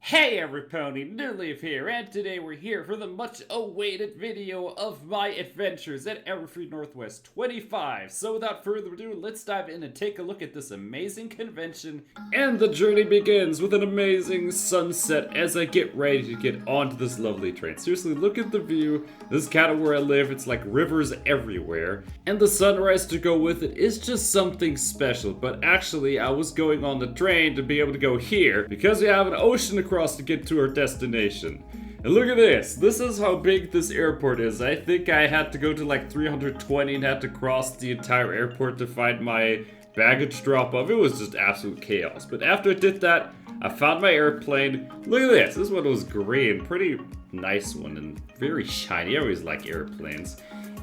Hey everybody, Newleaf here, and today we're here for the much-awaited video of my adventures at Everfree Northwest 25. So without further ado, let's dive in and take a look at this amazing convention. And the journey begins with an amazing sunset as I get ready to get onto this lovely train. Seriously, look at the view. This is kind of where I live. It's like rivers everywhere. And the sunrise to go with it is just something special. But actually, I was going on the train to be able to go here because we have an ocean across to get to our destination. And look at this. This is how big this airport is. I think I had to go to like 320 and had to cross the entire airport to find my baggage drop off. It was just absolute chaos. But after I did that, I found my airplane. Look at this. This one was green. Pretty nice one and very shiny. I always like airplanes.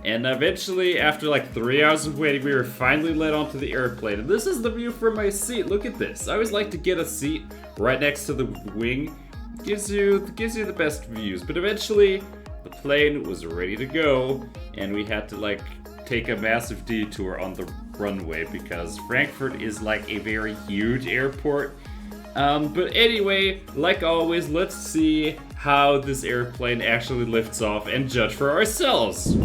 And eventually, after like 3 hours of waiting, we were finally let onto the airplane. And this is the view from my seat. Look at this. I always like to get a seat right next to the wing. Gives you the best views. But eventually, the plane was ready to go, and we had to like take a massive detour on the runway because Frankfurt is like a very huge airport. But anyway, like always, let's see how this airplane actually lifts off and judge for ourselves.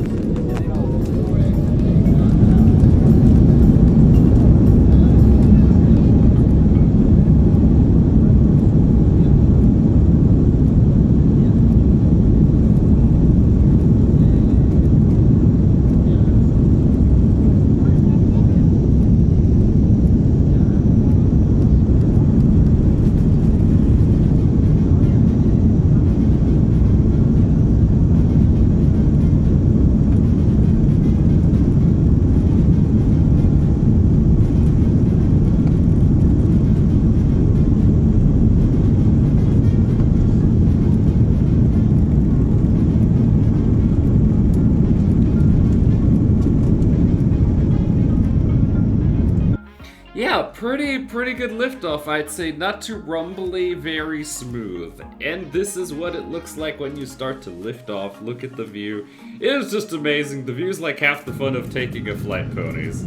Yeah, pretty good liftoff, I'd say. Not too rumbly, very smooth. And this is what it looks like when you start to lift off. Look at the view. It is just amazing. The view is like half the fun of taking a flight, ponies.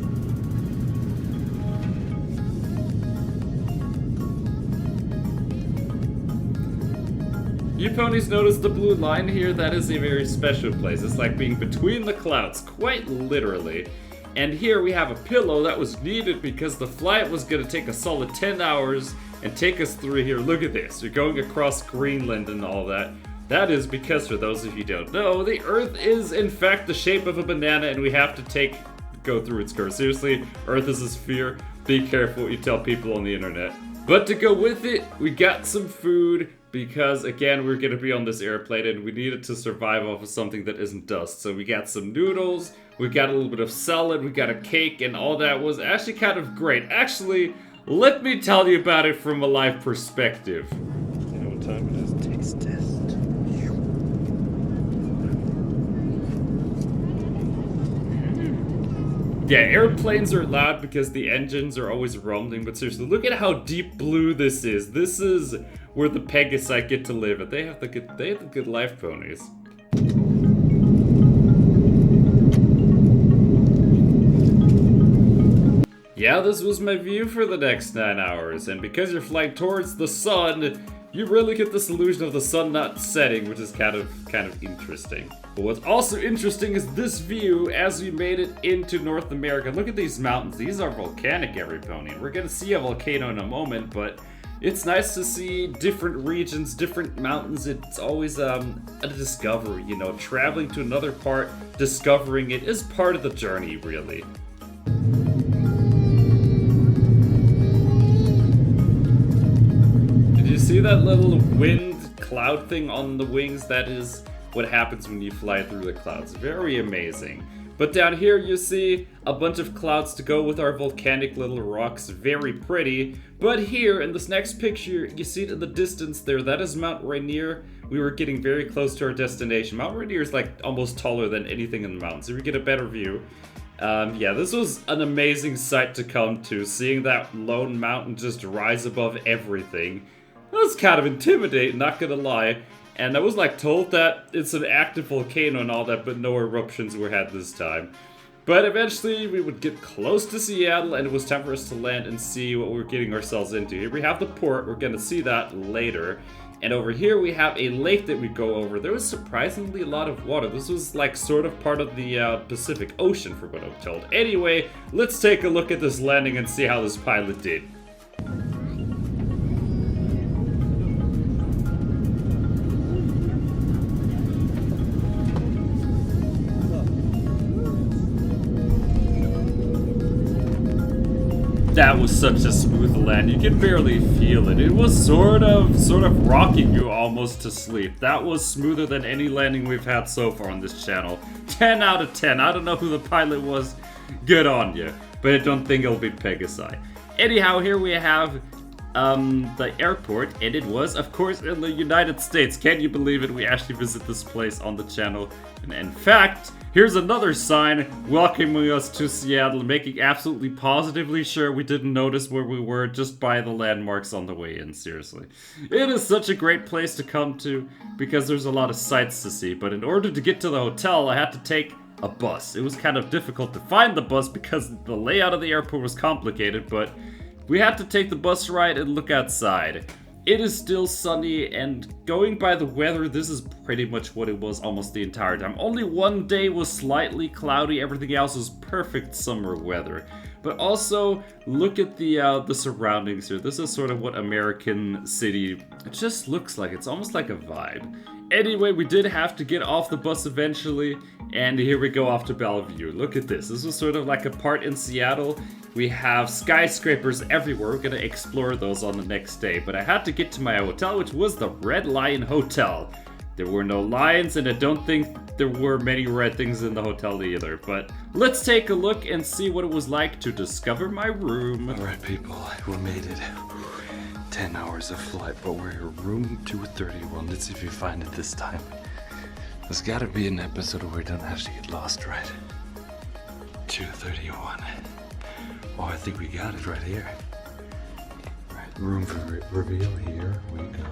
You ponies notice the blue line here? That is a very special place. It's like being between the clouds, quite literally. And here we have a pillow that was needed because the flight was going to take a solid 10 hours and take us through here. Look at this. You're going across Greenland and all that. That is because, for those of you who don't know, the Earth is in fact the shape of a banana and we have to go through its curve. Seriously, Earth is a sphere. Be careful what you tell people on the internet. But to go with it, we got some food because, again, we're going to be on this airplane and we needed to survive off of something that isn't dust. So we got some noodles, we got a little bit of salad, we got a cake, and all that was actually kind of great. Actually, let me tell you about it from a live perspective. You know what time it is? Taste test. Yeah, airplanes are loud because the engines are always rumbling, but seriously, look at how deep blue this is. This is where the Pegasite get to live. They have the good life, ponies. Yeah, this was my view for the next 9 hours, and because you're flying towards the sun, you really get this illusion of the sun not setting, which is kind of interesting. But what's also interesting is this view as we made it into North America. Look at these mountains. These are volcanic, every pony. We're gonna see a volcano in a moment, but it's nice to see different regions, different mountains. It's always a discovery, you know. Traveling to another part, discovering it is part of the journey, really. See that little wind cloud thing on the wings? That is what happens when you fly through the clouds. Very amazing. But down here you see a bunch of clouds to go with our volcanic little rocks. Very pretty. But here in this next picture, you see it in the distance there. That is Mount Rainier. We were getting very close to our destination. Mount Rainier is like almost taller than anything in the mountains. So we get a better view. Yeah, this was an amazing sight to come to. Seeing that lone mountain just rise above everything. That was kind of intimidating, not gonna lie. And I was like told that it's an active volcano and all that, but no eruptions were had this time. But eventually we would get close to Seattle and it was time for us to land and see what we're getting ourselves into. Here we have the port, we're gonna see that later. And over here we have a lake that we go over. There was surprisingly a lot of water. This was like sort of part of the Pacific Ocean from what I'm told. Anyway, let's take a look at this landing and see how this pilot did. That was such a smooth land, you could barely feel it. It was sort of rocking you almost to sleep. That was smoother than any landing we've had so far on this channel. 10 out of 10. I don't know who the pilot was. Good on you. But I don't think it'll be Pegasi. Anyhow, here we have the airport, and it was, of course, in the United States. Can you believe it? We actually visit this place on the channel. And in fact, here's another sign welcoming us to Seattle, making absolutely positively sure we didn't notice where we were just by the landmarks on the way in, seriously. It is such a great place to come to because there's a lot of sights to see, but in order to get to the hotel, I had to take a bus. It was kind of difficult to find the bus because the layout of the airport was complicated, but we had to take the bus ride and look outside. It is still sunny, and going by the weather, this is pretty much what it was almost the entire time. Only one day was slightly cloudy, everything else was perfect summer weather. But also, look at the surroundings here. This is sort of what American City just looks like. It's almost like a vibe. Anyway, we did have to get off the bus eventually, and here we go off to Bellevue. Look at this. This was sort of like a part in Seattle. We have skyscrapers everywhere. We're gonna explore those on the next day. But I had to get to my hotel, which was the Red Lion Hotel. There were no lions, and I don't think there were many red things in the hotel either. But let's take a look and see what it was like to discover my room. Alright people, we made it. 10 hours of flight, but we're in room 231. Let's see if we find it this time. There's gotta be an episode where we don't actually get lost, right? 231. Oh, I think we got it right here. Right, room for reveal, here we go.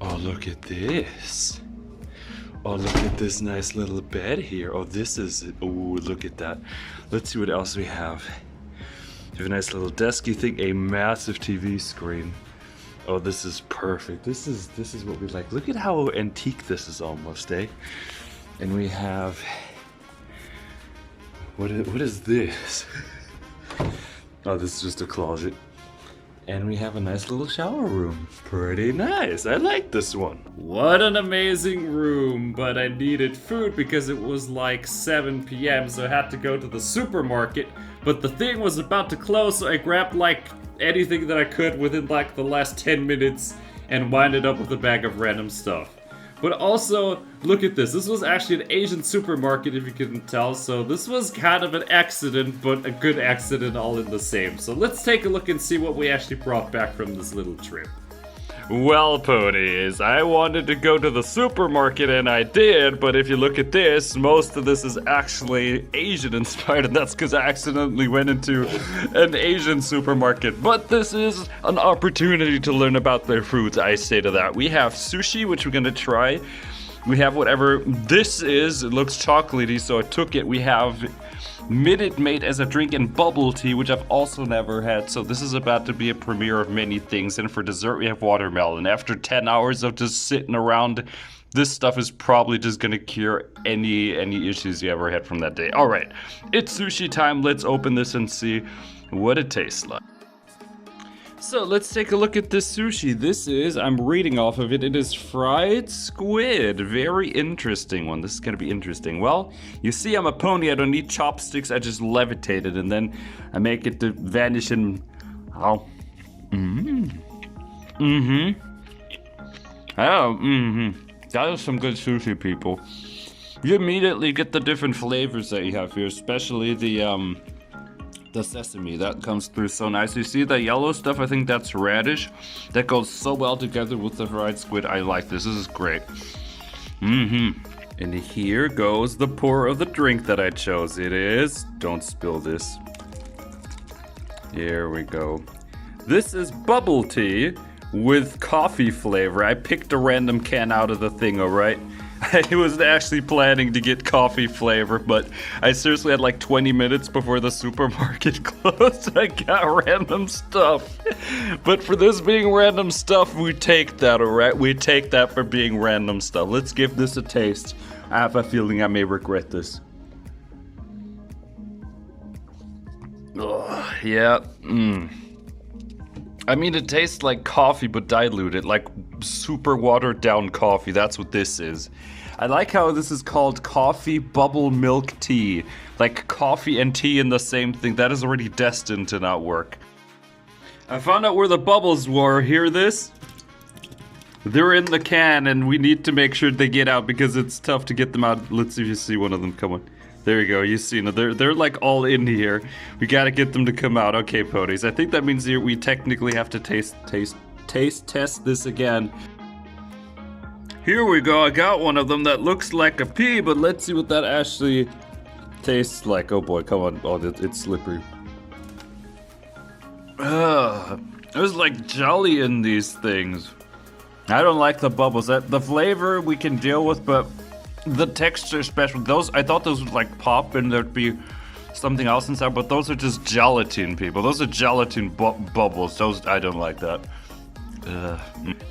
Oh, look at this. Oh, look at this nice little bed here. Oh, this is, oh, look at that. Let's see what else we have. We have a nice little desky thing, a massive TV screen. Oh, this is perfect. This is what we like. Look at how antique this is almost, eh? And we have, what is this? Oh, this is just a closet. And we have a nice little shower room. Pretty nice. I like this one. What an amazing room, but I needed food because it was like 7 p.m. so I had to go to the supermarket, but the thing was about to close, so I grabbed like anything that I could within like the last 10 minutes and winded up with a bag of random stuff. But also, look at this. This was actually an Asian supermarket, if you couldn't tell. So this was kind of an accident, but a good accident all in the same. So let's take a look and see what we actually brought back from this little trip. Well, ponies, I wanted to go to the supermarket and I did, but if you look at this, most of this is actually Asian inspired, and that's because I accidentally went into an Asian supermarket. But this is an opportunity to learn about their foods, I say to that. We have sushi, which we're gonna try. We have whatever this is, it looks chocolatey, so I took it. We have Minute Maid as a drink and bubble tea, which I've also never had, so this is about to be a premiere of many things. And for dessert we have watermelon. After 10 hours of just sitting around, this stuff is probably just gonna cure any issues you ever had from that day. Alright, it's sushi time. Let's open this and see what it tastes like. So let's take a look at this sushi. This is, I'm reading off of it, it is fried squid. Very interesting one. This is gonna be interesting. Well, you see I'm a pony, I don't need chopsticks, I just levitate it and then I make it to vanish in, oh. That is some good sushi, people. You immediately get the different flavors that you have here, especially the sesame, that comes through so nice. You see the yellow stuff? I think that's radish. That goes so well together with the fried squid. I like this. This is great. And here goes the pour of the drink that I chose. It is, don't spill this. Here we go. This is bubble tea with coffee flavor. I picked a random can out of the thing, alright? I was actually planning to get coffee flavor, but I seriously had like 20 minutes before the supermarket closed. I got random stuff. But for this being random stuff, we take that, alright? We take that for being random stuff. Let's give this a taste. I have a feeling I may regret this. Oh, yeah. I mean, it tastes like coffee, but diluted, like super watered down coffee. That's what this is. I like how this is called coffee bubble milk tea. Like coffee and tea in the same thing. That is already destined to not work. I found out where the bubbles were. Hear this? They're in the can, and we need to make sure they get out because it's tough to get them out. Let's see if you see one of them. Come on. There you go, you see, they're like all in here. We gotta get them to come out. Okay, Ponies, I think that means we technically have to taste test this again. Here we go, I got one of them that looks like a pea, but let's see what that actually tastes like. Oh boy, come on, oh, it's slippery. There's like jelly in these things. I don't like the bubbles. The flavor we can deal with, but the texture is special. Those, I thought those would like pop and there'd be something else inside, but those are just gelatin, people. Those are gelatin bubbles. Those, I don't like that.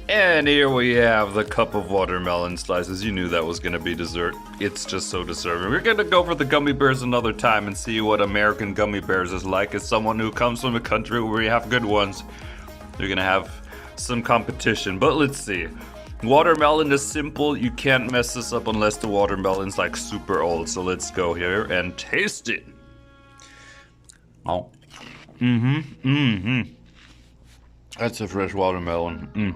And here we have the cup of watermelon slices. You knew that was gonna be dessert. It's just so deserving. We're gonna go for the gummy bears another time and see what American gummy bears is like. As someone who comes from a country where we have good ones, you're gonna have some competition, but let's see. Watermelon is simple. You can't mess this up unless the watermelon's like super old. So let's go here and taste it. Oh. That's a fresh watermelon.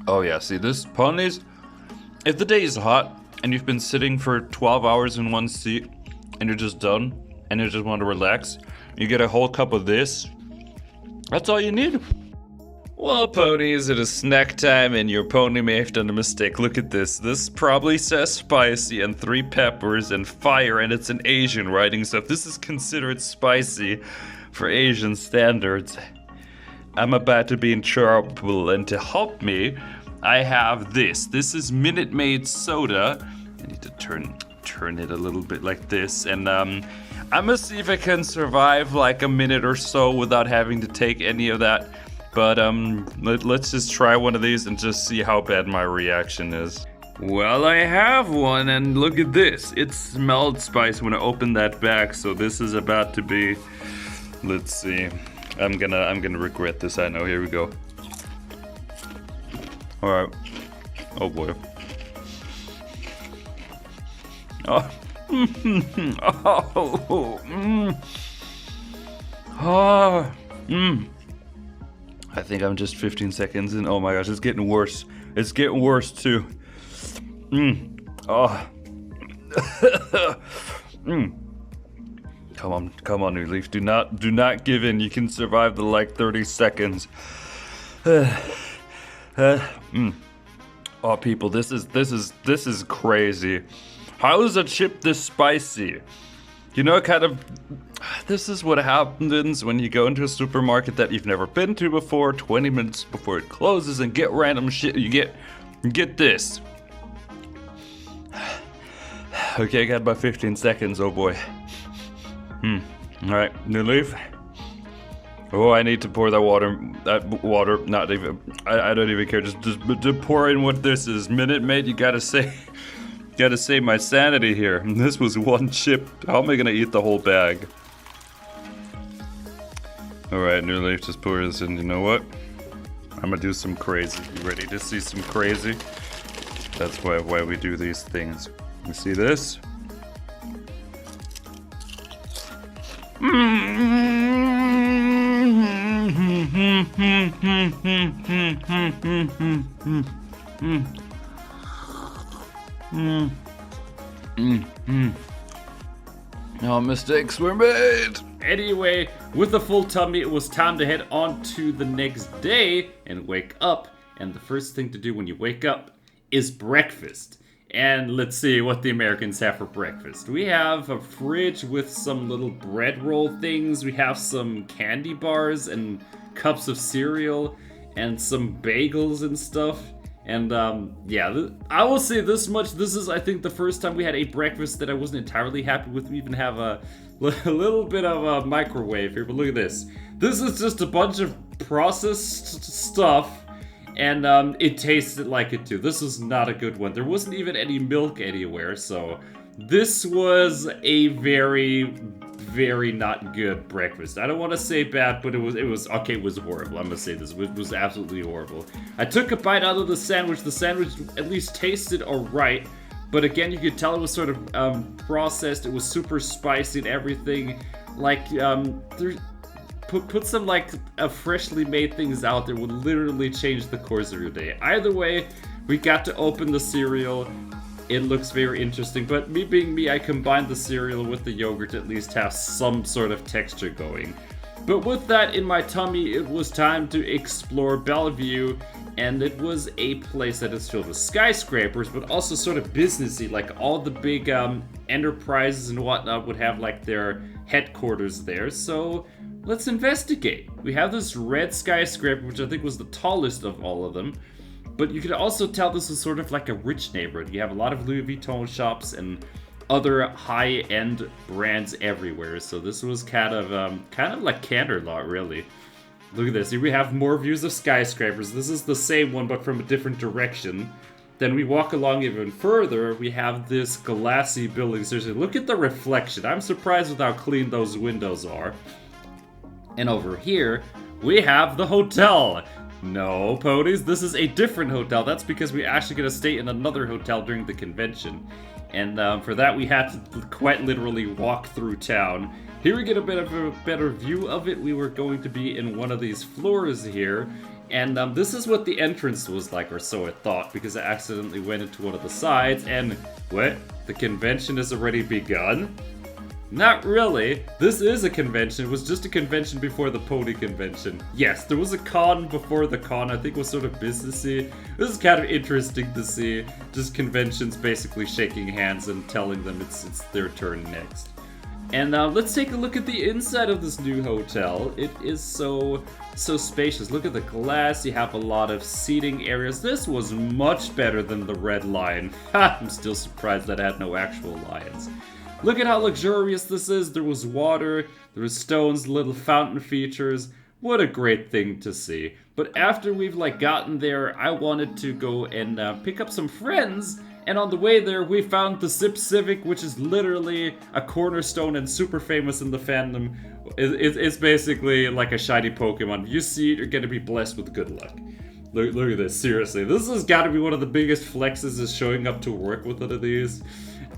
Oh yeah, see this, Ponies? If the day is hot and you've been sitting for 12 hours in one seat and you're just done and you just want to relax, you get a whole cup of this. That's all you need. Well, Ponies, it is snack time, and your pony may have done a mistake. Look at this. This probably says spicy and 3 peppers and fire, and it's an Asian writing, so if this is considered spicy for Asian standards, I'm about to be in trouble. And to help me, I have this. This is Minute Maid soda. I need to turn it a little bit like this, and I'm gonna see if I can survive like a minute or so without having to take any of that. But let's just try one of these and just see how bad my reaction is. Well, I have one, and look at this. It smelled spice when I opened that bag, so this is about to be. Let's see. I'm gonna regret this. I know. Here we go. All right. Oh boy. Oh. I think I'm just 15 seconds in. Oh my gosh, it's getting worse. It's getting worse too. Oh. Come on, New Leaf. Do not give in. You can survive the like 30 seconds. Oh, people, this is crazy. How is a chip this spicy? You know, this is what happens when you go into a supermarket that you've never been to before, 20 minutes before it closes, and get random shit. You get this. Okay, I got about 15 seconds, oh boy. Alright, New Leaf. Oh, I need to pour that water, not even, I don't even care, just pour in what this is. Minute Maid, you gotta save my sanity here. This was one chip. How am I gonna eat the whole bag? Alright, New Leaf, just pour this in. You know what? I'm gonna do some crazy. You ready to see some crazy? That's why we do these things. You see this? No mistakes were made. Anyway, with a full tummy, it was time to head on to the next day and wake up. And the first thing to do when you wake up is breakfast. And let's see what the Americans have for breakfast. We have a fridge with some little bread roll things. We have some candy bars and cups of cereal and some bagels and stuff. And yeah, I will say this much. This is, I think, the first time we had a breakfast that I wasn't entirely happy with. We even have a little bit of a microwave here, but look at this. This is just a bunch of processed stuff, and it tasted like it too. This was not a good one. There wasn't even any milk anywhere, so this was a very not good breakfast. I don't want to say bad, but it was okay. It was horrible. I'm gonna say this. It was absolutely horrible. I took a bite out of the sandwich. The sandwich at least tasted alright, but again, you could tell it was sort of processed. It was super spicy and everything. Like put some like freshly made things out there would literally change the course of your day. Either way, we got to open the cereal. It looks very interesting, but me being me, I combined the cereal with the yogurt to at least have some sort of texture going. But with that in my tummy, it was time to explore Bellevue, and it was a place that is filled with skyscrapers, but also sort of businessy, like all the big enterprises and whatnot would have like their headquarters there, so let's investigate. We have this red skyscraper, which I think was the tallest of all of them. But you could also tell this was sort of like a rich neighborhood. You have a lot of Louis Vuitton shops and other high-end brands everywhere. So this was kind of like Canterlot, really. Look at this. Here we have more views of skyscrapers. This is the same one, but from a different direction. Then we walk along even further. We have this glassy building. Seriously, look at the reflection. I'm surprised with how clean those windows are. And over here, we have the hotel. No, ponies, this is a different hotel. That's because we actually gonna stay in another hotel during the convention. And for that, we had to quite literally walk through town. Here we get a bit of a better view of it. We were going to be in one of these floors here. And this is what the entrance was like, or so I thought, because I accidentally went into one of the sides. And what? The convention has already begun? Not really. This is a convention. It was just a convention before the pony convention. Yes, there was a con before the con. I think it was sort of businessy. This is kind of interesting to see. Just conventions basically shaking hands and telling them it's their turn next. And let's take a look at the inside of this new hotel. It is so spacious. Look at the glass. You have a lot of seating areas. This was much better than the Red Lion. Ha! I'm still surprised that it had no actual lions. Look at how luxurious this is. There was water, there was stones, little fountain features. What a great thing to see. But after we've like gotten there, I wanted to go and pick up some friends. And on the way there, we found the Zip Civic, which is literally a cornerstone and super famous in the fandom. It's basically like a shiny Pokemon. If you see it, you're gonna be blessed with good luck. Look at this, seriously. This has got to be one of the biggest flexes, is showing up to work with one of these.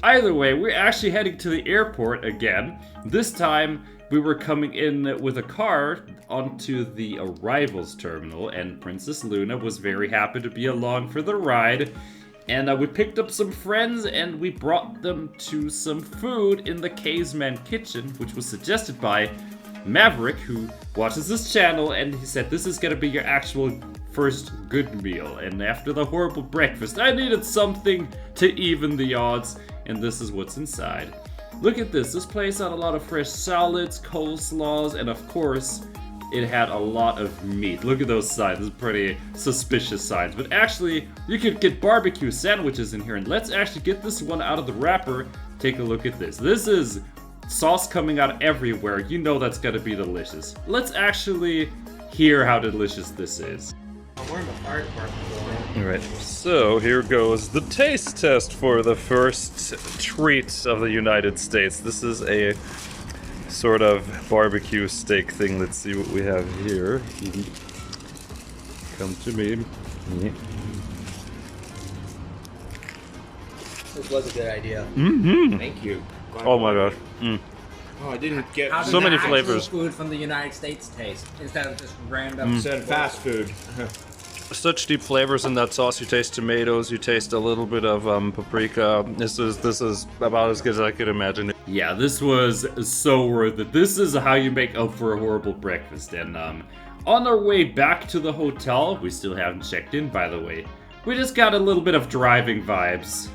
Either way, we're actually heading to the airport again. This time, we were coming in with a car onto the arrivals terminal, and Princess Luna was very happy to be along for the ride. And we picked up some friends, and we brought them to some food in the Caveman Kitchen, which was suggested by Maverick, who watches this channel, and he said this is gonna be your actual first good meal. And after the horrible breakfast, I needed something to even the odds, and this is what's inside. Look at this. This place had a lot of fresh salads, coleslaws, and of course, it had a lot of meat. Look at those signs. Those are pretty suspicious signs. But actually, you could get barbecue sandwiches in here, and let's actually get this one out of the wrapper. Take a look at this. This is sauce coming out everywhere. You know that's gonna be delicious. Let's actually hear how delicious this is. We're in the fire department. Alright, so here goes the taste test for the first treat of the United States. This is a sort of barbecue steak thing. Let's see what we have here. Come to me. This was a good idea. Mm-hmm. Thank you. Oh my gosh. Mm. Oh, I didn't get How does So many the actual flavors. food from the United States taste instead of just random? said fast food. Such deep flavors in that sauce. You taste tomatoes, you taste a little bit of paprika. This is about as good as I could imagine. Yeah, this was so worth it. This is how you make up for a horrible breakfast. And on our way back to the hotel, we still haven't checked in, by the way. We just got a little bit of driving vibes.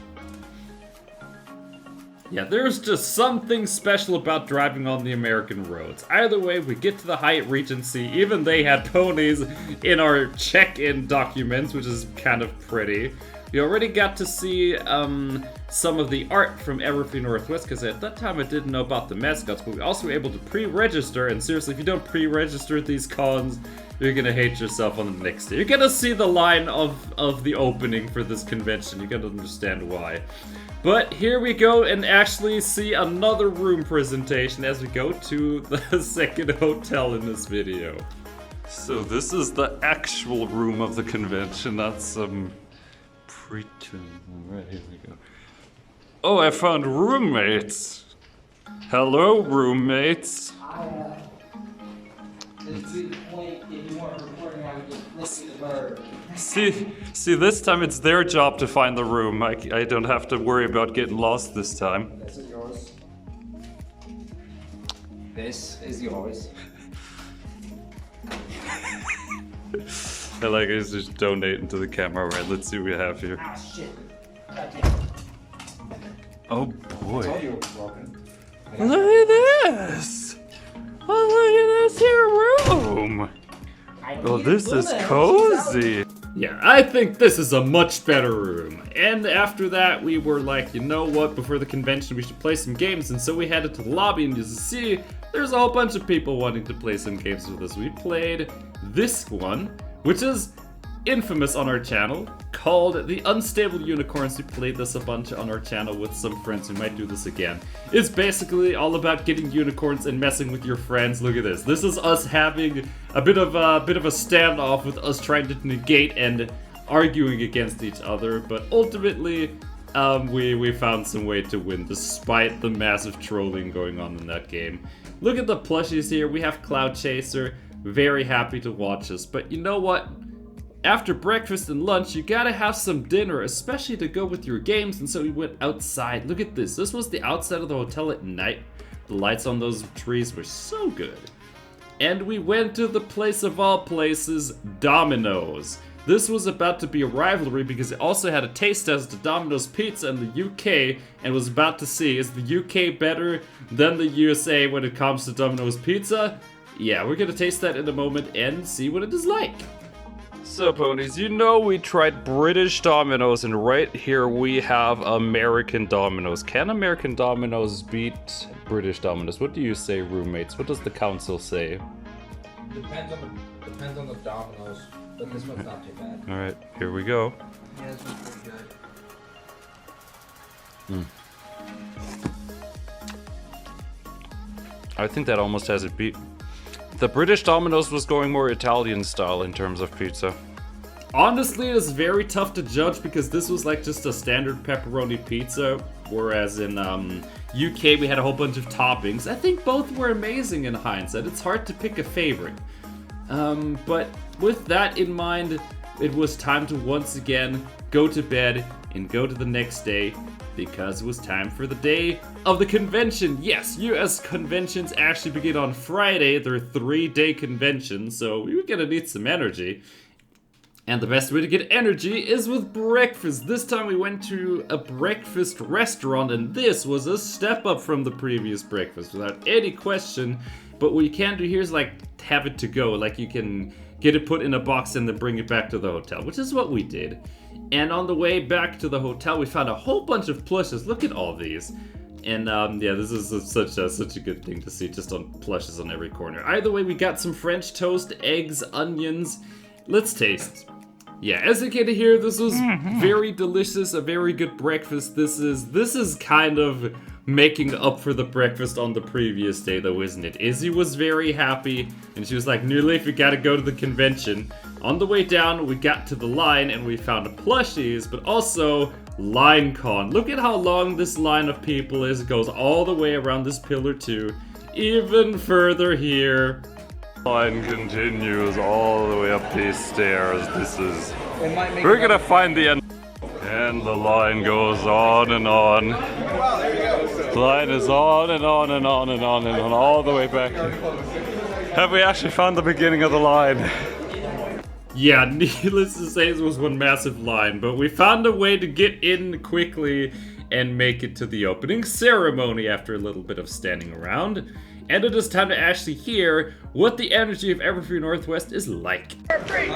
Yeah, there's just something special about driving on the American roads. Either way, we get to the Hyatt Regency. Even they had ponies in our check-in documents, which is kind of pretty. We already got to see some of the art from Everfree Northwest, because at that time I didn't know about the mascots, but we also were able to pre-register, and seriously, if you don't pre-register at these cons, you're gonna hate yourself on the next day. You're gonna see the line of the opening for this convention. You're gonna understand why. But here we go and actually see another room presentation as we go to the second hotel in this video. So this is the actual room of the convention. That's some Right, here we go. Oh, I found roommates. Hello, roommates. See, this time it's their job to find the room. I don't have to worry about getting lost this time. This is yours. This is yours. I like it, just donating to the camera. Right, let's see what we have here. Ah, shit. Oh boy. Told you it was broken. Look at this! Oh, look at this here room! Oh, this is cozy! Yeah, I think this is a much better room. And after that, we were like, you know what, before the convention we should play some games, and so we headed to the lobby, and you see, there's a whole bunch of people wanting to play some games with us. We played this one, which is infamous on our channel, called The Unstable Unicorns. We played this a bunch on our channel with some friends. We might do this again. It's basically all about getting unicorns and messing with your friends. Look at this. This is us having a bit of a standoff with us trying to negate and arguing against each other, but ultimately we found some way to win despite the massive trolling going on in that game. Look at the plushies here. We have Cloud Chaser. Very happy to watch us, but you know what? After breakfast and lunch, you gotta have some dinner, especially to go with your games, and so we went outside. Look at this. This was the outside of the hotel at night. The lights on those trees were so good. And we went to the place of all places, Domino's. This was about to be a rivalry because it also had a taste test to Domino's Pizza in the UK and was about to see, is the UK better than the USA when it comes to Domino's Pizza? Yeah, we're gonna taste that in a moment and see what it is like. So, ponies, you know we tried British Domino's, and right here we have American Domino's. Can American Domino's beat British Domino's? What do you say, roommates? What does the council say? Depends on the Domino's, but this one's not too bad. All right, here we go. Yeah, this one's pretty good. I think that almost has it beat. The British Domino's was going more Italian style in terms of pizza. Honestly, it is very tough to judge because this was like just a standard pepperoni pizza, whereas in UK we had a whole bunch of toppings. I think both were amazing in hindsight. It's hard to pick a favorite. But with that in mind, it was time to once again go to bed and go to the next day because it was time for the day of the convention. Yes, US conventions actually begin on Friday. They're 3-day conventions, so we were gonna need some energy. And the best way to get energy is with breakfast. This time we went to a breakfast restaurant, and this was a step up from the previous breakfast without any question. But what you can do here is like have it to go. Like you can get it put in a box and then bring it back to the hotel, which is what we did. And on the way back to the hotel, we found a whole bunch of plushes. Look at all these. And yeah, this is such a good thing to see, just on plushes on every corner. Either way, we got some French toast, eggs, onions. Let's taste. Yeah, as you can hear, this was very delicious, a very good breakfast. This is kind of making up for the breakfast on the previous day, though, isn't it? Izzy was very happy, and she was like, New Leaf, we gotta go to the convention. On the way down, we got to the line, and we found plushies, but also line con. Look at how long this line of people is. It goes all the way around this pillar, too. Even further here. Line continues all the way up these stairs. We're gonna find the end. And the line goes on and on. The line is on and on and on and on and on all the way back here. Have we actually found the beginning of the line? Yeah, needless to say, it was one massive line, but we found a way to get in quickly, and make it to the opening ceremony after a little bit of standing around. And it is time to actually hear what the energy of Everfree Northwest is like. Everfree!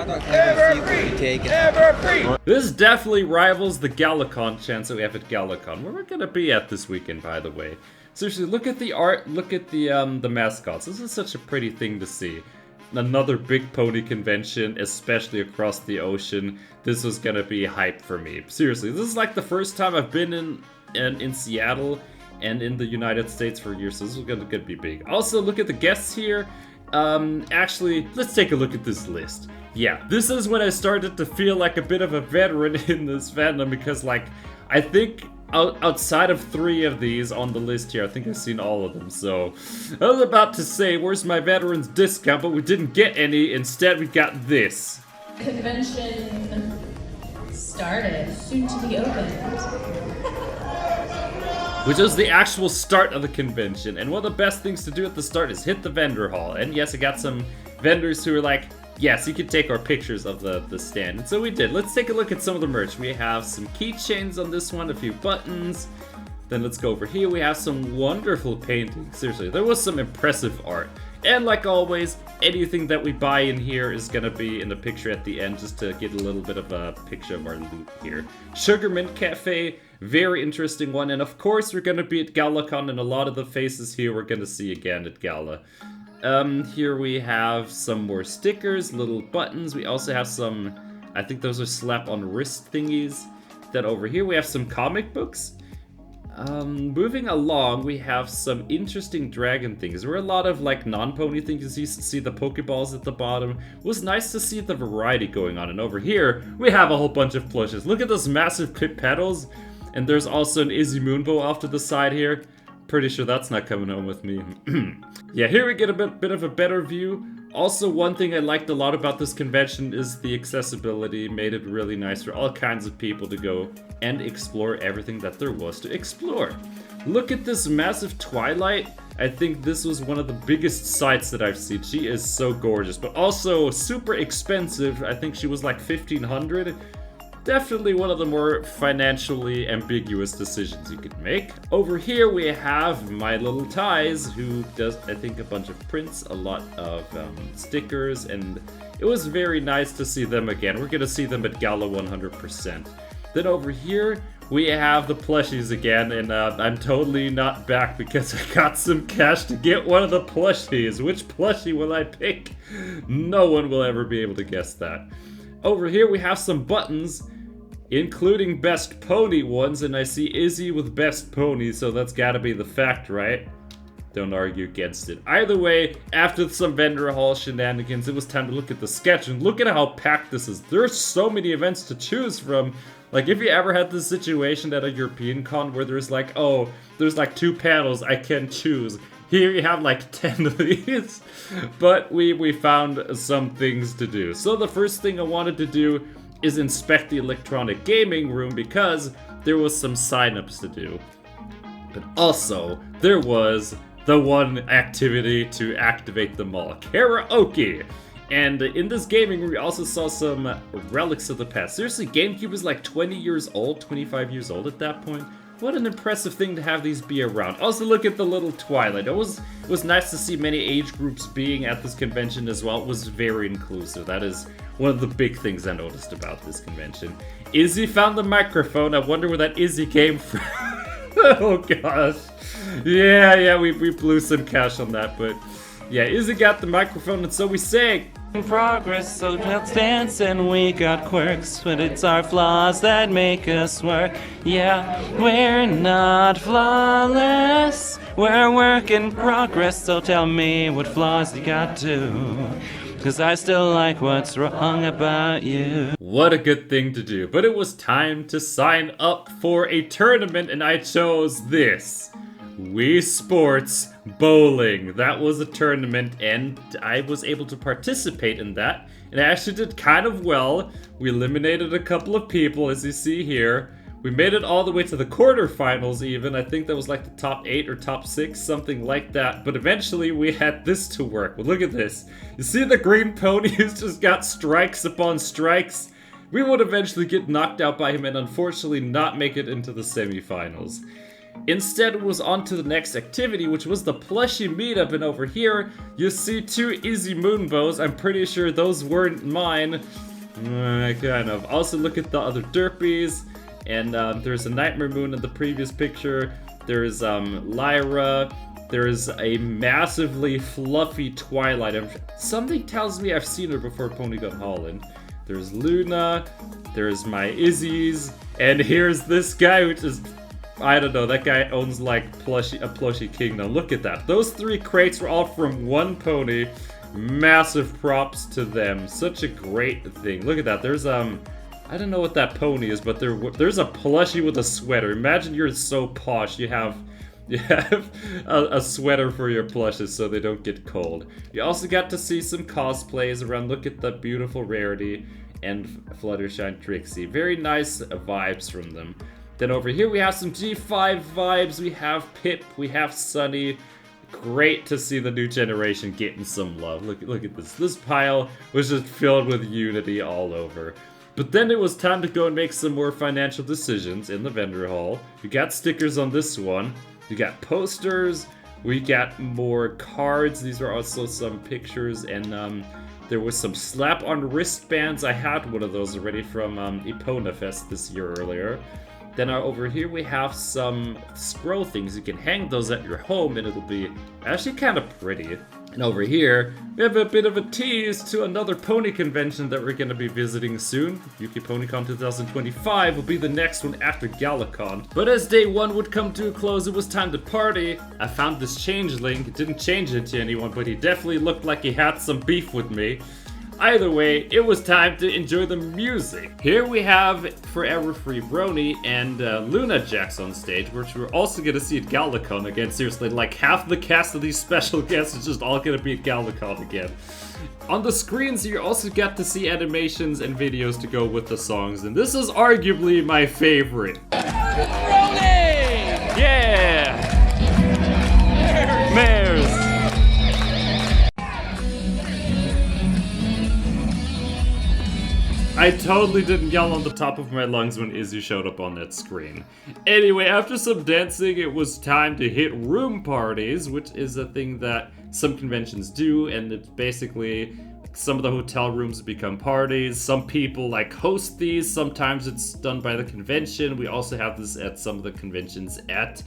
This definitely rivals the Galacon chance that we have at Galacon, where we're gonna be at this weekend, by the way. Seriously, look at the art, look at the mascots. This is such a pretty thing to see. Another big pony convention, especially across the ocean. This was gonna be hype for me. Seriously, this is like the first time I've been in Seattle and in the United States for years, so this is gonna be big. Also, look at the guests here. Actually, let's take a look at this list. Yeah, this is when I started to feel like a bit of a veteran in this fandom, because like, I think outside of 3 of these on the list here, I think I've seen all of them, so I was about to say, where's my veterans discount, but we didn't get any. Instead, we got this. Convention started, soon to be opened. Which is the actual start of the convention. And one of the best things to do at the start is hit the vendor hall. And yes, I got some vendors who are like, yes, you can take our pictures of the stand. And so we did. Let's take a look at some of the merch. We have some keychains on this one, a few buttons. Then let's go over here. We have some wonderful paintings. Seriously, there was some impressive art. And like always, anything that we buy in here is gonna be in the picture at the end, just to get a little bit of a picture of our loot here. Sugarmint Cafe, very interesting one. And of course, we're gonna be at GalaCon, and a lot of the faces here we're gonna see again at Gala. Here we have some more stickers, little buttons. We also have some, I think those are slap-on wrist thingies. Then over here we have some comic books. Moving along, we have some interesting dragon things. There were a lot of like non-pony things. You see the Pokeballs at the bottom. It was nice to see the variety going on. And over here, we have a whole bunch of plushes. Look at those massive clip petals. And there's also an Izzy Moonbow off to the side here. Pretty sure that's not coming home with me. Yeah, here we get a bit of a better view. Also, one thing I liked a lot about this convention is the accessibility. Made it really nice for all kinds of people to go and explore everything that there was to explore. Look at this massive Twilight. I think this was one of the biggest sights that I've seen. She is so gorgeous, but also super expensive. I think she was like 1,500. Definitely one of the more financially ambiguous decisions you could make. Over here we have My Little Ties, who does, I think, a bunch of prints, a lot of stickers, and it was very nice to see them again. We're gonna see them at Gala 100%. Then over here, we have the plushies again, and I'm totally not back because I got some cash to get one of the plushies. Which plushie will I pick? No one will ever be able to guess that. Over here we have some buttons, including best pony ones, and I see Izzy with best pony, so that's gotta be the fact, right? Don't argue against it. Either way, after some vendor hall shenanigans, it was time to look at the sketch, and look at how packed this is. There's so many events to choose from. Like, if you ever had this situation at a European con where there's like, oh, there's like 2 panels I can choose. Here you have like 10 of these. But we found some things to do. So the first thing I wanted to do is inspect the electronic gaming room, because there was some signups to do. But also, there was the one activity to activate them all, karaoke. And in this gaming room, we also saw some relics of the past. Seriously, GameCube is like 20 years old, 25 years old at that point. What an impressive thing to have these be around. Also, look at the little Twilight. It was nice to see many age groups being at this convention as well. It was very inclusive. That is one of the big things I noticed about this convention. Izzy found the microphone. I wonder where that Izzy came from. Oh gosh. Yeah, we blew some cash on that, but yeah, Izzy got the microphone, and so we sang. In progress, so let's dance, and we got quirks, but it's our flaws that make us work. Yeah, we're not flawless, we're work in progress, so tell me what flaws you got too, 'cause I still like what's wrong about you. What a good thing to do, but it was time to sign up for a tournament, and I chose this. Wii Sports Bowling. That was a tournament, and I was able to participate in that, and I actually did kind of well. We eliminated a couple of people, as you see here. We made it all the way to the quarterfinals even. I think that was like the top 8 or top 6, something like that. But eventually we had this to work with. Look at this. You see the green pony who's just got strikes upon strikes? we would eventually get knocked out by him and unfortunately not make it into the semifinals. Instead, it was on to the next activity, which was the plushie meetup, and over here, you see 2 Easy Moonbows. I'm pretty sure those weren't mine. Kind of. Also, look at the other derpies, and there's a Nightmare Moon in the previous picture. There's Lyra. There's a massively fluffy Twilight. Something tells me I've seen her before Pony Gun Holland. There's Luna. There's my Izzy's, and here's this guy, which is... I don't know, that guy owns like a plushie kingdom. Look at that. Those 3 crates were all from one pony. Massive props to them. Such a great thing. Look at that. There's I don't know what that pony is, but there's a plushie with a sweater. Imagine you're so posh, you have a sweater for your plushes so they don't get cold. You also got to see some cosplays around. Look at the beautiful Rarity and Fluttershy Trixie. Very nice vibes from them. Then over here we have some G5 vibes, we have Pip, we have Sunny. Great to see the new generation getting some love. Look at this. This pile was just filled with unity all over. But then it was time to go and make some more financial decisions in the vendor hall. You got stickers on this one. You got posters. We got more cards. These are also some pictures, and there was some slap-on wristbands. I had one of those already from Epona Fest this year earlier. Then over here we have some scroll things. You can hang those at your home and it'll be actually kind of pretty. And over here, we have a bit of a tease to another pony convention that we're going to be visiting soon. Yuki PonyCon 2025 will be the next one after Galacon. But as day 1 would come to a close, it was time to party. I found this changeling. Didn't change it to anyone, but he definitely looked like he had some beef with me. Either way, it was time to enjoy the music. Here we have for Everfree Brony and Luna Jax on stage, which we're also gonna see at Galacon again. Seriously, like half the cast of these special guests is just all gonna be at Galacon again. On the screens, you also got to see animations and videos to go with the songs, and this is arguably my favorite. Rolling! Yeah! Mares! I totally didn't yell on the top of my lungs when Izzy showed up on that screen. Anyway, after some dancing, it was time to hit room parties, which is a thing that some conventions do, and it's basically some of the hotel rooms become parties. Some people like host these. Sometimes it's done by the convention. We also have this at some of the conventions at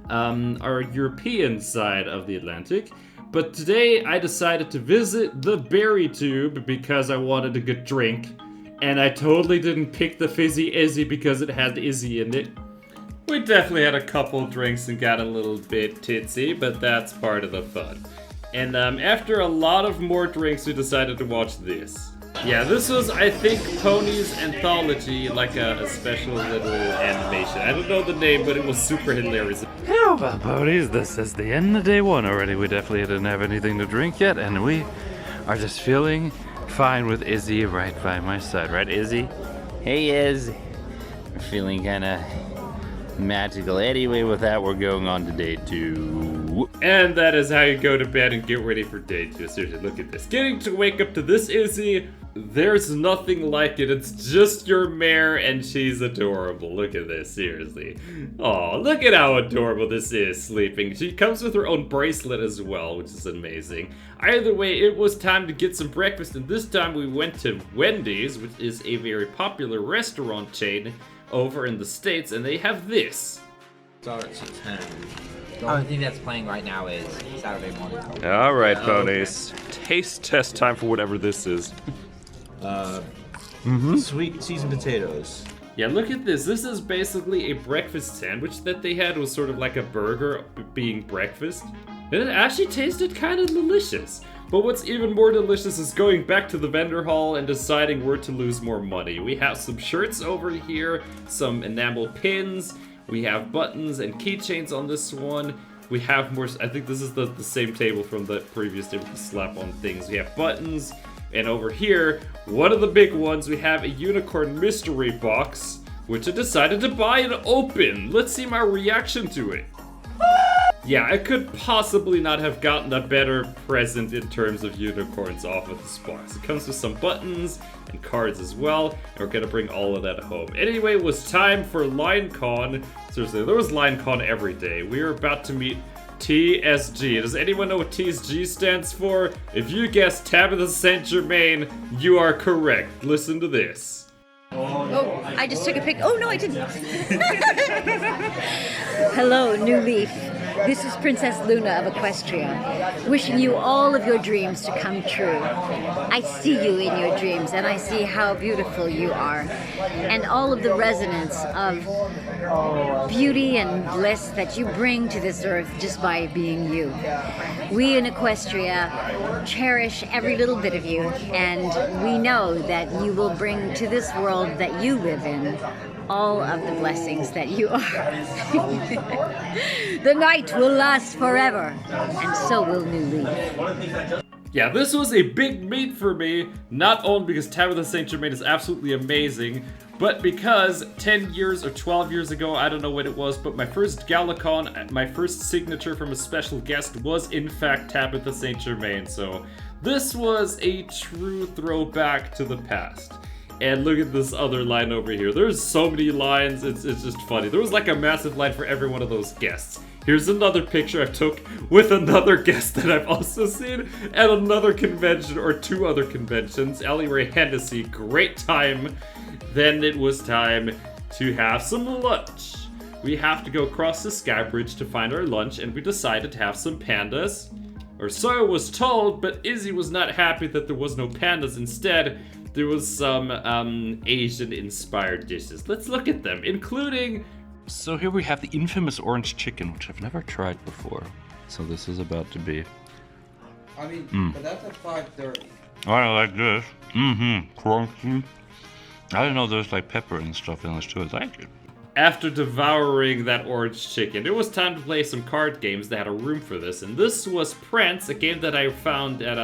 our European side of the Atlantic. But today I decided to visit the Berry Tube because I wanted a good drink. And I totally didn't pick the Fizzy Izzy because it had Izzy in it. We definitely had a couple drinks and got a little bit tipsy, but that's part of the fun. And after a lot of more drinks, we decided to watch this. Yeah, this was, I think, Pony's Anthology, like a special little animation. I don't know the name, but it was super hilarious. Hello, well, ponies. This is the end of day 1 already. We definitely didn't have anything to drink yet, and we are just feeling fine with Izzy right by my side, right, Izzy? Hey, Iz. We're feeling kind of magical. Anyway, with that, we're going on to day 2. And that is how you go to bed and get ready for day 2. Seriously, look at this. Getting to wake up to this Izzy, there's nothing like it. It's just your mare, and she's adorable. Look at this, seriously. Oh, look at how adorable this is sleeping. She comes with her own bracelet as well, which is amazing. Either way, it was time to get some breakfast, and this time we went to Wendy's, which is a very popular restaurant chain over in the States, and they have this. Starts at 10. The only thing that's playing right now is Saturday morning. All right, ponies. Taste test time for whatever this is. Sweet seasoned potatoes. Yeah, look at this. This is basically a breakfast sandwich that they had. It was sort of like a burger being breakfast. And it actually tasted kind of delicious. But what's even more delicious is going back to the vendor hall and deciding where to lose more money. We have some shirts over here, some enamel pins, we have buttons and keychains on this one. We have more, I think this is the same table from the previous day with the slap-on things. We have buttons, and over here, one of the big ones, we have a unicorn mystery box, which I decided to buy and open. Let's see my reaction to it. Yeah, I could possibly not have gotten a better present in terms of unicorns off of this box. It comes with some buttons and cards as well, and we're gonna bring all of that home. Anyway, it was time for LineCon. Seriously, there was LineCon every day. We were about to meet TSG. Does anyone know what TSG stands for? If you guessed Tabitha St. Germain, you are correct. Listen to this. Oh, I just took a pic. Oh, no, I didn't. Hello, New Leaf. This is Princess Luna of Equestria, wishing you all of your dreams to come true. I see you in your dreams, and I see how beautiful you are, and all of the resonance of beauty and bliss that you bring to this earth just by being you. We in Equestria cherish every little bit of you, and we know that you will bring to this world that you live in all of the blessings that you are. The night will last forever, and so will New Leaf. Yeah, this was a big meet for me, not only because Tabitha St. Germain is absolutely amazing, but because 10 years or 12 years ago, I don't know what it was, but my first Galacon, my first signature from a special guest was in fact Tabitha St. Germain, so this was a true throwback to the past. And look at this other line over here. There's so many lines, it's just funny. There was like a massive line for every one of those guests. Here's another picture I took with another guest that I've also seen at another convention or two other conventions. Ellie Ray Hennessy, great time. Then it was time to have some lunch. We have to go across the sky bridge to find our lunch, and we decided to have some pandas. Or so I was told, but Izzy was not happy that there was no pandas. Instead, there was some Asian-inspired dishes. Let's look at them, including... So here we have the infamous orange chicken, which I've never tried before. So this is about to be... I mean, but that's at 5:30. I like this. Crunchy. I didn't know there's like pepper and stuff in this too. I like it. After devouring that orange chicken, it was time to play some card games that had a room for this. And this was Prance, a game that I found at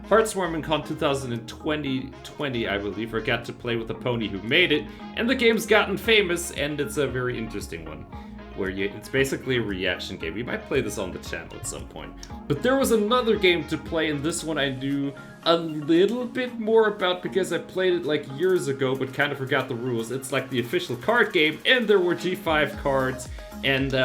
Heartswarming Con 2020, I believe, or got to play with the pony who made it. And the game's gotten famous, and it's a very interesting one. Where it's basically a reaction game. We might play this on the channel at some point. But there was another game to play, and this one I knew a little bit more about because I played it like years ago, but kind of forgot the rules. It's like the official card game, and there were G5 cards, and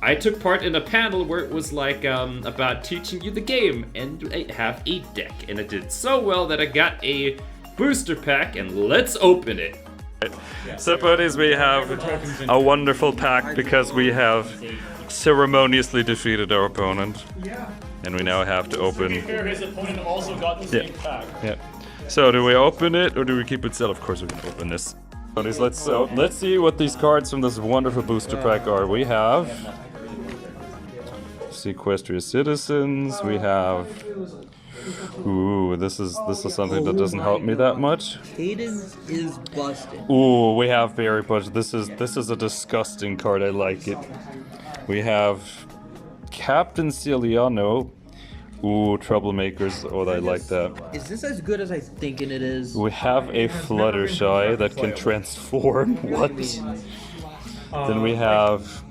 I took part in a panel where it was like about teaching you the game and have a deck, and it did so well that I got a booster pack, and let's open it. So buddies, we have a wonderful pack because we have ceremoniously defeated our opponent. And we now have to open... His opponent also got the same pack. Yeah. So do we open it or do we keep it sealed? Of course we can open this. Buddies, let's see what these cards from this wonderful booster pack are. We have... Sequestria Citizens, we have... Ooh, this is something that doesn't help me that much. Cadence is busted. Ooh, we have Berry Punch. This is a disgusting card. I like it. We have Captain Ciliano. Ooh, Troublemakers. Oh, I like that. Is this as good as I think it is? We have a Fluttershy that can transform. What? Then we have...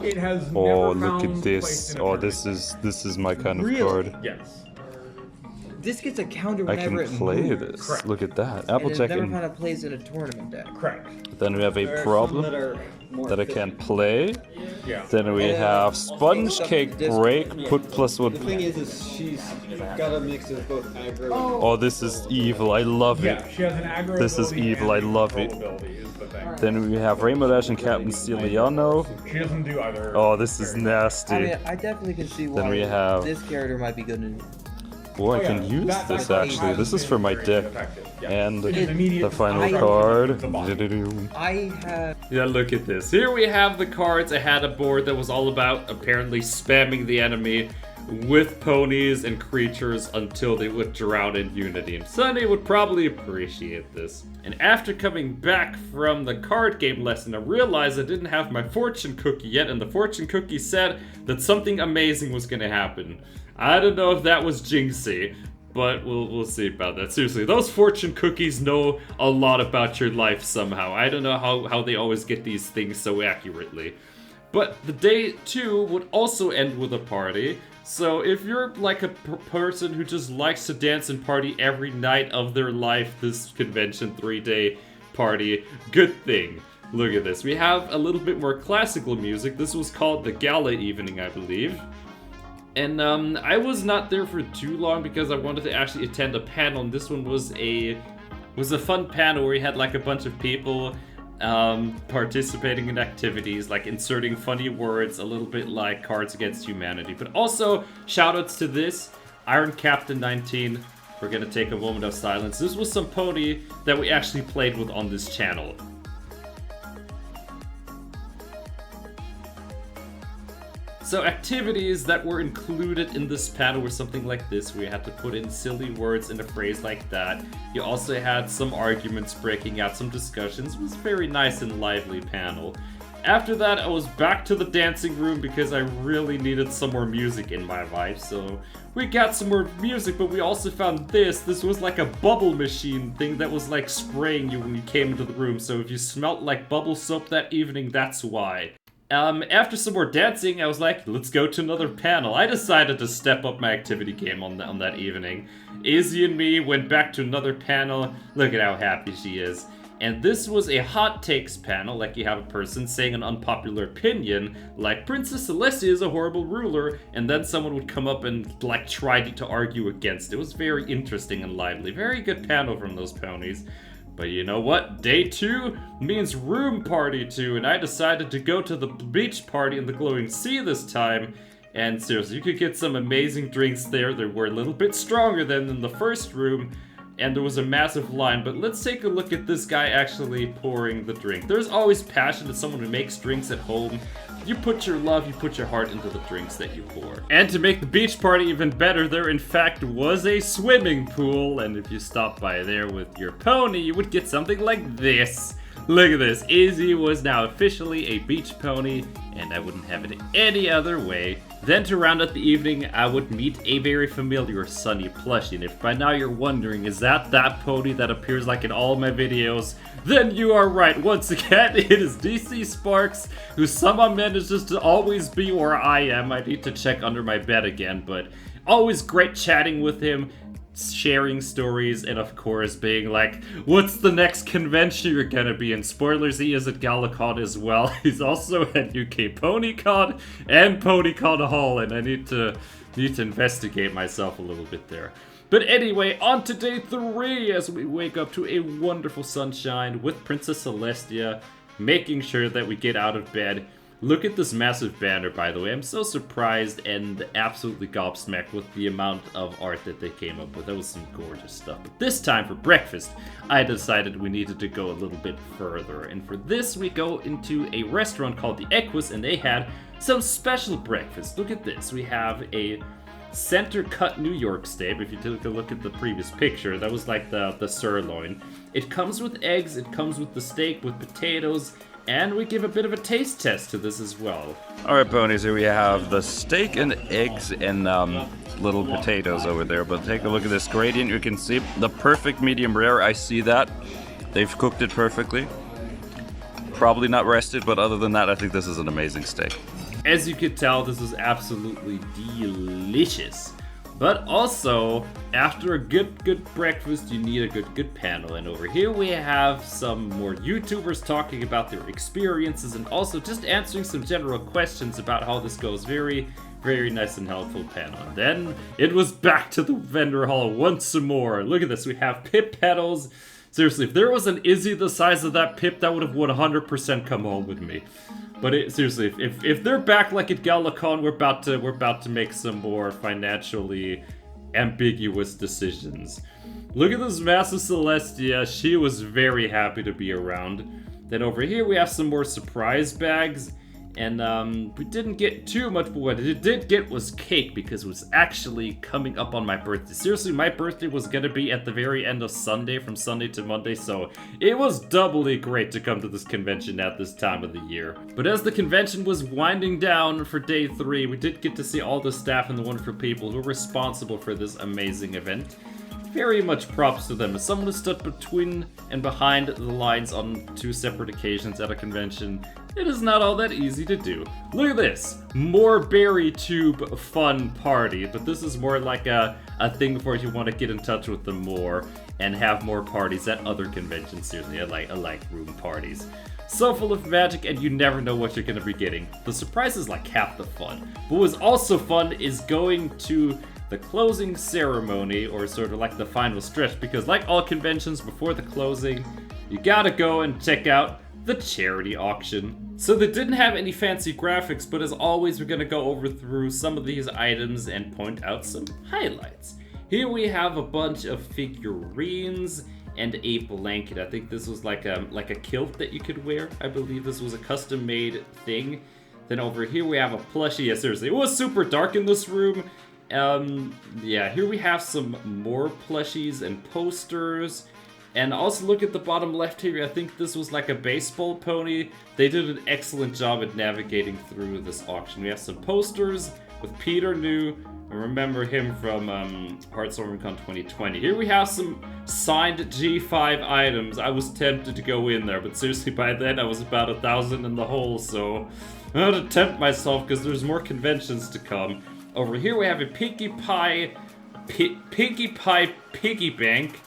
It has Oh, never look at found this. place in a Oh, card. this is my kind of Really? card. Yes. This gets a counter I whenever can it play moves. this. Correct. Look at that. And Applejack it never and... found a place in a tournament deck. Correct. Then we have a problem that I can't play. Yeah. Then we have Sponge Cake Break, put +1. The thing is she's got a mix of both aggro. Oh, this is evil. I love it. Yeah, she has an aggro This is ability evil. and I love it. control ability is the thing. Then we have Rainbow Dash and Captain Ciliano. She doesn't do either. Oh, this is nasty. I mean, I definitely can see why Then we have... this character might be good in... Oh, I can use That- this that actually. has This is been for my very deck. effective, yeah. And It is immediate the final destruction card. of the body. I have... Yeah, look at this. Here we have the cards. I had a board that was all about apparently spamming the enemy with ponies and creatures until they would drown in Unity. And Sunny would probably appreciate this. And after coming back from the card game lesson, I realized I didn't have my fortune cookie yet, and the fortune cookie said that something amazing was gonna happen. I don't know if that was jinxy, but we'll see about that. Seriously, those fortune cookies know a lot about your life somehow. I don't know how they always get these things so accurately. But the day 2 would also end with a party. So if you're like a person who just likes to dance and party every night of their life, this convention 3-day party, good thing. Look at this. We have a little bit more classical music. This was called the Gala Evening, I believe. And I was not there for too long because I wanted to actually attend a panel, and this one was a fun panel where we had like a bunch of people participating in activities like inserting funny words, a little bit like Cards Against Humanity. But also, shoutouts to this, Iron Captain 19. We're gonna take a moment of silence. This was some pony that we actually played with on this channel. So activities that were included in this panel were something like this, where you had to put in silly words in a phrase like that. You also had some arguments breaking out, some discussions. It was a very nice and lively panel. After that, I was back to the dancing room because I really needed some more music in my life. So we got some more music, but we also found this. This was like a bubble machine thing that was like spraying you when you came into the room. So if you smelled like bubble soap that evening, that's why. After some more dancing, I was like, let's go to another panel. I decided to step up my activity game on that evening. Izzy and me went back to another panel. Look at how happy she is. And this was a hot takes panel, like you have a person saying an unpopular opinion, like Princess Celestia is a horrible ruler, and then someone would come up and like try to argue against it. It was very interesting and lively. Very good panel from those ponies. But you know what? Day 2 means room party 2, and I decided to go to the beach party in the Glowing Sea this time. And seriously, you could get some amazing drinks there. They were a little bit stronger than in the first room, and there was a massive line. But let's take a look at this guy actually pouring the drink. There's always passion in someone who makes drinks at home. You put your love, you put your heart into the drinks that you pour. And to make the beach party even better, there in fact was a swimming pool, and if you stopped by there with your pony, you would get something like this. Look at this, Izzy was now officially a beach pony, and I wouldn't have it any other way. Then to round out the evening, I would meet a very familiar Sunny plushie, and if by now you're wondering, is that pony that appears like in all my videos, then you are right. Once again, it is DC Sparks, who somehow manages to always be where I am. I need to check under my bed again, but always great chatting with him, sharing stories, and of course being like, what's the next convention you're gonna be in? Spoilers, he is at GalaCon as well. He's also at UK PonyCon and PonyCon Hall, and I need to investigate myself a little bit there. But anyway, on to day 3 as we wake up to a wonderful sunshine with Princess Celestia, making sure that we get out of bed. Look at this massive banner, by the way. I'm so surprised and absolutely gobsmacked with the amount of art that they came up with. That was some gorgeous stuff. But this time for breakfast, I decided we needed to go a little bit further. And for this, we go into a restaurant called the Equus, and they had some special breakfast. Look at this. We have a center cut New York steak. If you take a look at the previous picture, that was like the sirloin. It comes with eggs, it comes with the steak, with potatoes, and we give a bit of a taste test to this as well. Alright, ponies, here we have the steak and eggs and little potatoes over there. But take a look at this gradient. You can see the perfect medium rare. I see that. They've cooked it perfectly. Probably not rested, but other than that, I think this is an amazing steak. As you could tell, this is absolutely delicious. But also, after a good breakfast, you need a good panel. And over here we have some more YouTubers talking about their experiences and also just answering some general questions about how this goes. Very, very nice and helpful panel. And then it was back to the vendor hall once more. Look at this, we have pip petals. Seriously, if there was an Izzy the size of that pip, that would have 100% come home with me. But seriously, if they're back like at GalaCon, we're about to make some more financially ambiguous decisions. Look at this massive Celestia. She was very happy to be around. Then over here we have some more surprise bags. And we didn't get too much, but what it did get was cake because it was actually coming up on my birthday. Seriously, my birthday was gonna be at the very end of Sunday, from Sunday to Monday, so it was doubly great to come to this convention at this time of the year. But as the convention was winding down for day 3, we did get to see all the staff and the wonderful people who were responsible for this amazing event. Very much props to them. As someone who stood between and behind the lines on 2 separate occasions at a convention, it is not all that easy to do. Look at this, more berry tube fun party, but this is more like a thing for if you want to get in touch with them more and have more parties at other conventions. Seriously, I like room parties. So full of magic, and you never know what you're gonna be getting. The surprise is like half the fun. What was also fun is going to the closing ceremony, or sort of like the final stretch, because like all conventions before the closing, you gotta go and check out the charity auction. So they didn't have any fancy graphics, but as always, we're gonna go through some of these items and point out some highlights. Here we have a bunch of figurines and a blanket. I think this was like a kilt that you could wear. I believe this was a custom-made thing. Then over here we have a plushie. Yeah, seriously, it was super dark in this room. Yeah, here we have some more plushies and posters. And also look at the bottom left here. I think this was like a baseball pony. They did an excellent job at navigating through this auction. We have some posters with Peter New. I remember him from Heartstormcon 2020. Here we have some signed G5 items. I was tempted to go in there, but seriously, by then I was about 1,000 in the hole, so I'm gonna tempt myself because there's more conventions to come. Over here we have a Pinkie Pie piggy bank.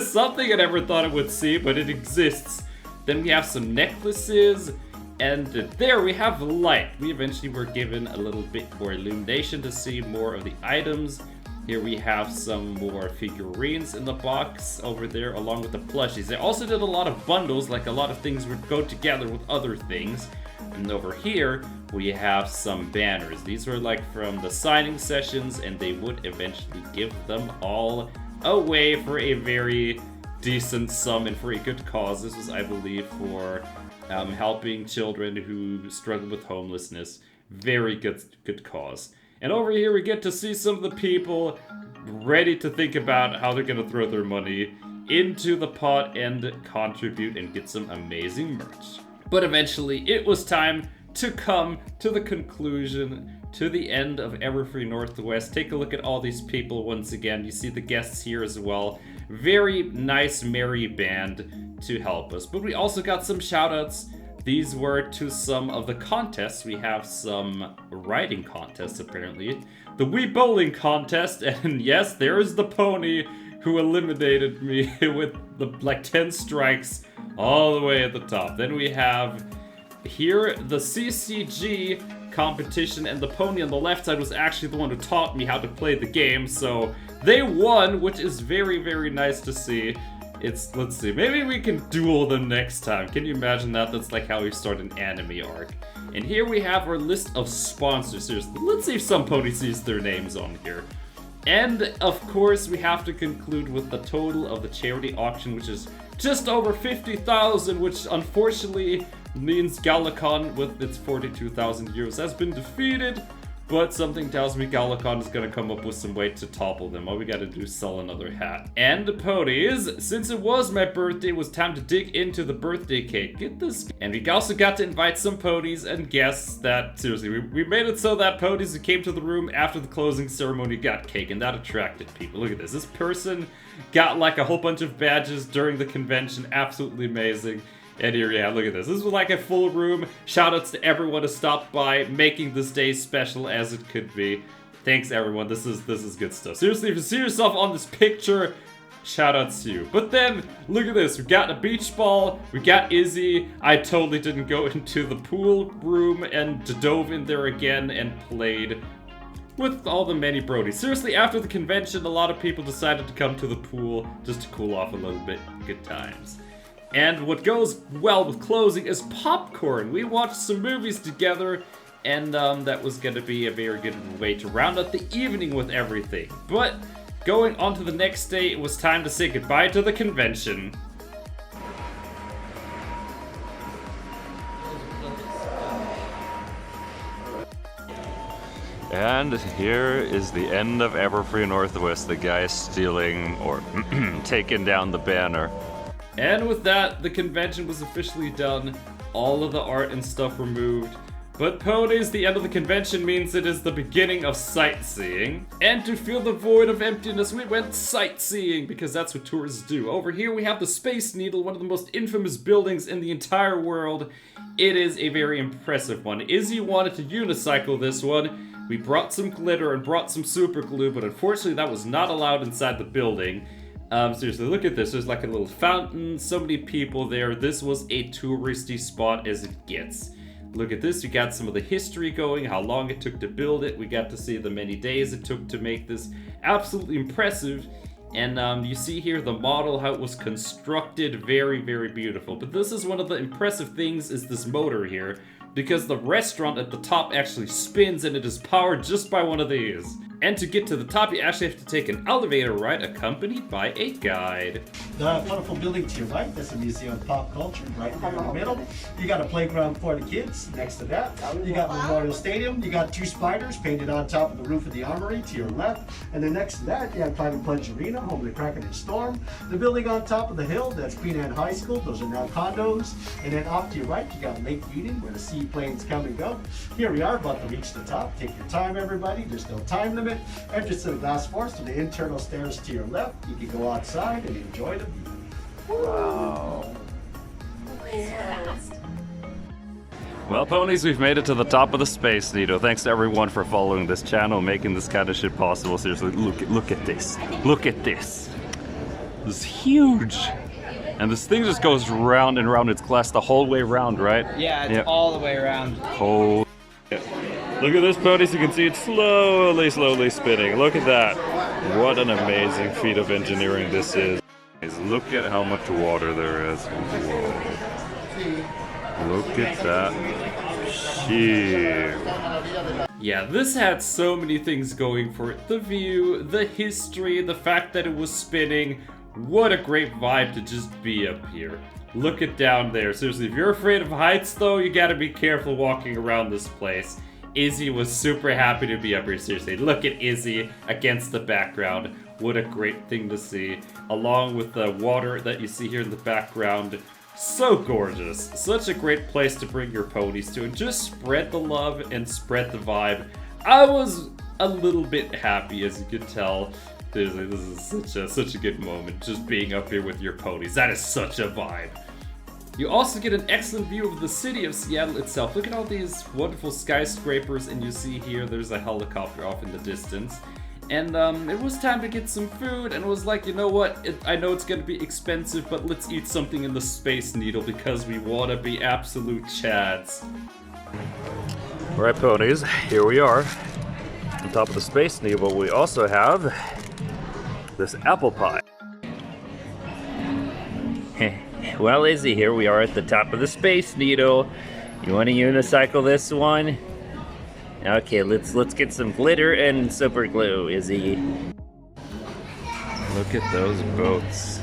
Something I never thought I would see, but it exists. Then we have some necklaces. And there we have light. We eventually were given a little bit more illumination to see more of the items. Here we have some more figurines in the box over there, along with the plushies. They also did a lot of bundles, like a lot of things would go together with other things. And over here, we have some banners. These were like from the signing sessions, and they would eventually give them all away for a very decent sum and for a good cause. This was, I believe, for helping children who struggle with homelessness. Very good cause. And over here we get to see some of the people ready to think about how they're gonna throw their money into the pot and contribute and get some amazing merch. But eventually it was time to come to the conclusion, to the end of Everfree Northwest. Take a look at all these people once again. You see the guests here as well. Very nice, merry band to help us. But we also got some shoutouts. These were to some of the contests. We have some writing contests, apparently. The Wii Bowling contest, and yes, there is the pony who eliminated me with the like 10 strikes all the way at the top. Then we have here the CCG competition, and the pony on the left side was actually the one who taught me how to play the game, so they won, which is very, very nice to see. Let's see, maybe we can duel them next time. Can you imagine that? That's like how we start an anime arc. And here we have our list of sponsors. Seriously, let's see if some pony sees their names on here. And of course, we have to conclude with the total of the charity auction, which is just over 50,000, which unfortunately means Galacon with its 42,000 euros has been defeated. But something tells me Galacon is gonna come up with some way to topple them. All we gotta do is sell another hat. And the ponies, since it was my birthday, it was time to dig into the birthday cake. Get this. And we also got to invite some ponies and guests that, seriously, we made it so that ponies who came to the room after the closing ceremony got cake, and that attracted people. Look at this. This person got like a whole bunch of badges during the convention. Absolutely amazing. And here, yeah, look at this. This was like a full room. Shoutouts to everyone who stopped by, making this day special as it could be. Thanks, everyone. This is good stuff. Seriously, if you see yourself on this picture, shoutouts to you. But then, look at this. We got a beach ball. We got Izzy. I totally didn't go into the pool room and dove in there again and played with all the many brodies. Seriously, after the convention, a lot of people decided to come to the pool just to cool off a little bit. Good times. And what goes well with closing is popcorn. We watched some movies together, and that was going to be a very good way to round up the evening with everything. But going on to the next day, it was time to say goodbye to the convention. And here is the end of Everfree Northwest, the guy stealing or taking down the banner. And with that, the convention was officially done. All of the art and stuff removed. But ponies, the end of the convention means it is the beginning of sightseeing. And to fill the void of emptiness, we went sightseeing, because that's what tourists do. Over here we have the Space Needle, one of the most infamous buildings in the entire world. it is a very impressive one. Izzy wanted to unicycle this one. We brought some glitter and brought some super glue, but unfortunately that was not allowed inside the building. Seriously, look at this. There's like a little fountain, so many people there. This was a touristy spot as it gets. Look at this. We got some of the history going, how long it took to build it. We got to see the many days it took to make this absolutely impressive. And you see here the model, how it was constructed, very, very beautiful. But this is one of the impressive things is this motor here, because the restaurant at the top actually spins and it is powered just by one of these. And to get to the top, you actually have to take an elevator ride accompanied by a guide. The wonderful building to your right, that's the Museum of Pop Culture, right there in the middle. You got a playground for the kids next to that. You got Memorial Stadium. You got two spiders painted on top of the roof of the armory to your left. And then next to that, you have Pride and Pledge Arena, home of the Kraken and Storm. The building on top of the hill, that's Queen Anne High School. Those are now condos. And then off to your right, you got Lake Eden, where the seaplanes come and go. Here we are, about to reach the top. Take your time, everybody. There's no time limit. Entrance to the glass force to the internal stairs to your left. You can go outside and enjoy the view. Wow. Well, ponies, we've made it to the top of the Space Needle. Thanks to everyone for following this channel, making this kind of shit possible. Seriously, look at this. Look at this. This is huge. And this thing just goes round and round its glass the whole way around, right? Yeah, it's all the way around. Oh. Look at this, ponies. You can see it slowly spinning. Look at that. What an amazing feat of engineering this is. Look at how much water there is. Whoa. Look at that. Sheer. Yeah, this had so many things going for it. The view, the history, the fact that it was spinning. What a great vibe to just be up here. Look at down there. Seriously, if you're afraid of heights though, you gotta be careful walking around this place. Izzy was super happy to be up here, seriously. Look at Izzy against the background. What a great thing to see. Along with the water that you see here in the background. So gorgeous. Such a great place to bring your ponies to and just spread the love and spread the vibe. I was a little bit happy, as you could tell. Seriously, this is such a good moment, just being up here with your ponies. That is such a vibe. You also get an excellent view of the city of Seattle itself. Look at all these wonderful skyscrapers, and you see here there's a helicopter off in the distance. And it was time to get some food, and it was like, you know what, I know it's gonna be expensive, but let's eat something in the Space Needle because we wanna be absolute chads. Alright, ponies, here we are on top of the Space Needle, but we also have this apple pie. Well, Izzy, here we are at the top of the Space Needle. You want to unicycle this one? Okay, let's get some glitter and super glue, Izzy. Look at those boats.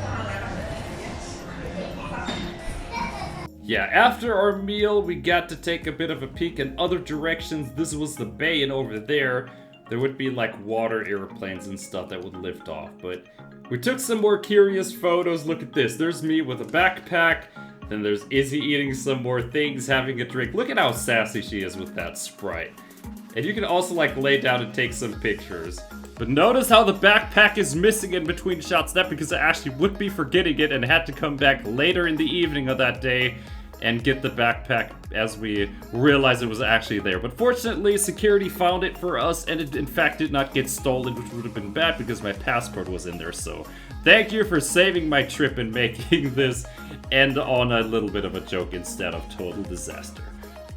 Yeah, after our meal, we got to take a bit of a peek in other directions. This was the bay, and over there would be like water airplanes and stuff that would lift off, but we took some more curious photos. Look at this. There's me with a backpack. Then there's Izzy eating some more things, having a drink. Look at how sassy she is with that Sprite. And you can also like lay down and take some pictures. But notice how the backpack is missing in between shots. That because I actually would be forgetting it and had to come back later in the evening of that day and get the backpack as we realized it was actually there. But fortunately, security found it for us, and it in fact did not get stolen, which would have been bad because my passport was in there. So thank you for saving my trip and making this end on a little bit of a joke instead of total disaster.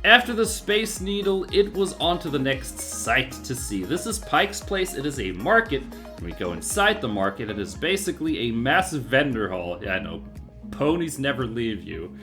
After the Space Needle, it was on to the next sight to see. This is Pike's Place. It is a market. When we go inside the market, it is basically a massive vendor hall. Yeah, I know, ponies never leave you.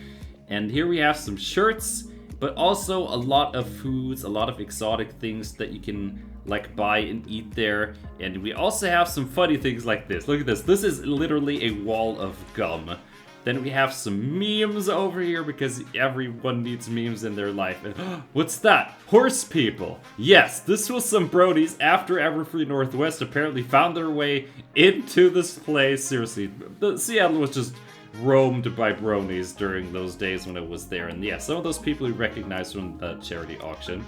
And here we have some shirts, but also a lot of foods, a lot of exotic things that you can like buy and eat there. And we also have some funny things like this. Look at this. This is literally a wall of gum. Then we have some memes over here because everyone needs memes in their life. And what's that? Horse people. Yes, this was some bronies after Everfree Northwest apparently found their way into this place. Seriously, Seattle was just roamed by bronies during those days when it was there. And yeah, some of those people we recognized from the charity auction.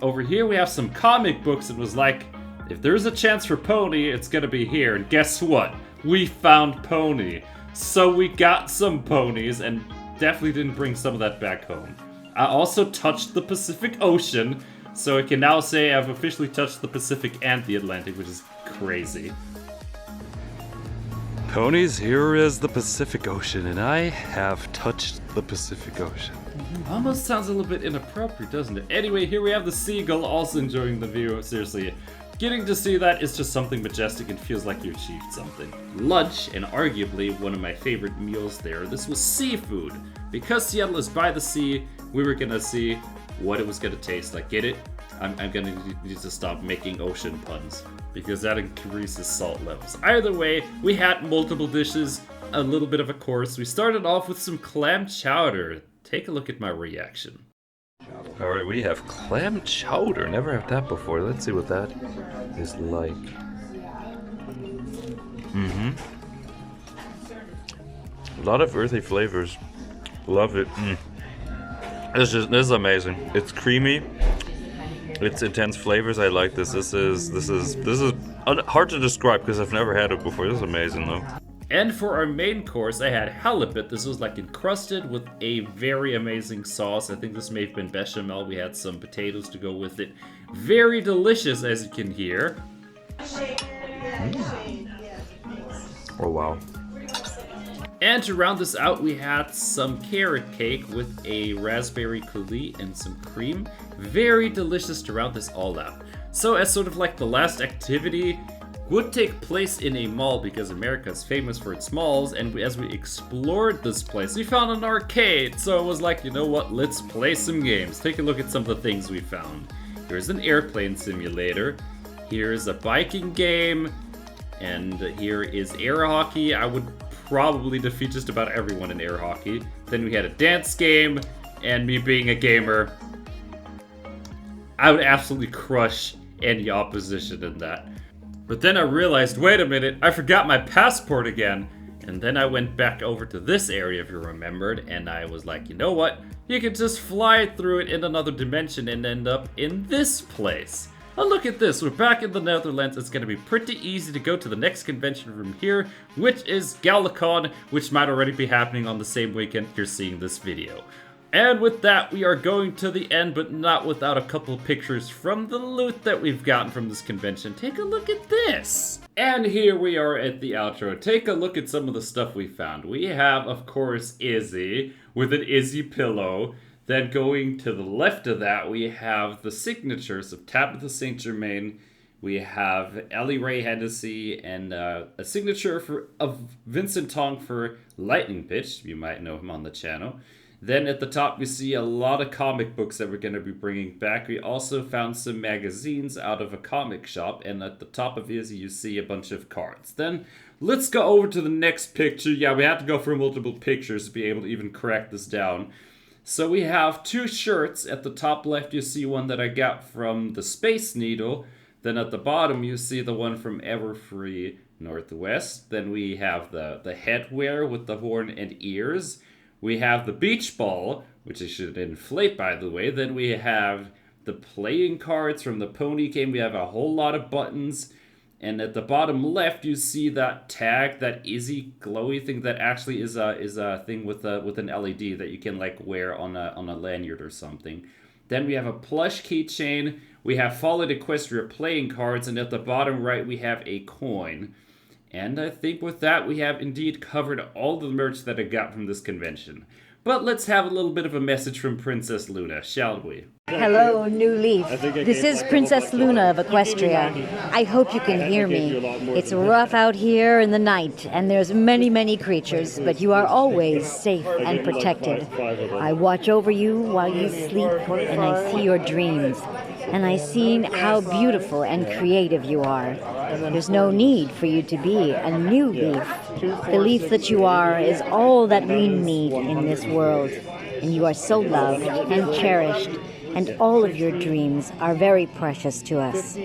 Over here we have some comic books. It was like, if there's a chance for Pony, it's gonna be here. And guess what? We found Pony. So we got some ponies and definitely didn't bring some of that back home. I also touched the Pacific Ocean, so I can now say I've officially touched the Pacific and the Atlantic, which is crazy. Ponies, here is the Pacific Ocean, and I have touched the Pacific Ocean. Almost sounds a little bit inappropriate, doesn't it? Anyway, here we have the seagull also enjoying the view. Seriously, getting to see that is just something majestic and feels like you achieved something. Lunch, and arguably one of my favorite meals there, this was seafood. Because Seattle is by the sea, we were gonna see what it was gonna taste like. Get it? I'm gonna need to stop making ocean puns, because that increases salt levels. Either way, we had multiple dishes, a little bit of a course. We started off with some clam chowder. Take a look at my reaction. Alright, we have clam chowder. Never had that before. Let's see what that is like. A lot of earthy flavors. Love it. This is amazing. It's creamy. It's intense flavors. I like this. This is hard to describe because I've never had it before. This is amazing though. And for our main course, I had halibut. This was like encrusted with a very amazing sauce. I think this may have been bechamel. We had some potatoes to go with it. Very delicious, as you can hear. Oh wow. And to round this out, we had some carrot cake with a raspberry coulis and some cream. Very delicious to round this all out. So as sort of like the last activity, would take place in a mall because America is famous for its malls, and as we explored this place, we found an arcade. So it was like, you know what, let's play some games. Take a look at some of the things we found. Here's an airplane simulator. Here's a biking game. And here is air hockey. I would probably defeat just about everyone in air hockey. Then we had a dance game, and me being a gamer, I would absolutely crush any opposition in that. But then I realized, wait a minute, I forgot my passport again. And then I went back over to this area, if you remembered, and I was like, you know what? You can just fly through it in another dimension and end up in this place. Oh, look at this, we're back in the Netherlands. It's gonna be pretty easy to go to the next convention from here, which is Galacon, which might already be happening on the same weekend you're seeing this video. And with that, we are going to the end, but not without a couple pictures from the loot that we've gotten from this convention. Take a look at this! And here we are at the outro. Take a look at some of the stuff we found. We have, of course, Izzy, with an Izzy pillow. Then going to the left of that, we have the signatures of Tabitha St. Germain. We have Ellie Ray Hennessy, and a signature of Vincent Tong for Lightning Pitch. You might know him on the channel. Then at the top, we see a lot of comic books that we're going to be bringing back. We also found some magazines out of a comic shop. And at the top of Izzy, you see a bunch of cards. Then let's go over to the next picture. Yeah, we have to go for multiple pictures to be able to even crack this down. So we have two shirts. At the top left, you see one that I got from the Space Needle. Then at the bottom, you see the one from Everfree Northwest. Then we have the headwear with the horn and ears. We have the beach ball, which I should inflate, by the way. Then we have the playing cards from the pony game. We have a whole lot of buttons. And at the bottom left, you see that tag, that Izzy glowy thing that actually is a thing with an LED that you can like wear on a lanyard or something. Then we have a plush keychain. We have Fallen Equestria playing cards, and at the bottom right, we have a coin. And I think with that, we have indeed covered all the merch that I got from this convention. But let's have a little bit of a message from Princess Luna, shall we? Hello, New Leaf. This is Princess Luna of Equestria. I hope you can hear me. It's rough out here in the night, and there's many, many creatures, but you are always safe and protected. I watch over you while you sleep, and I see your dreams. And I see how beautiful and creative you are. There's no need for you to be a new leaf. The leaf that you are is all that we need in this world. And you are so loved and cherished. And all of your dreams are very precious to us.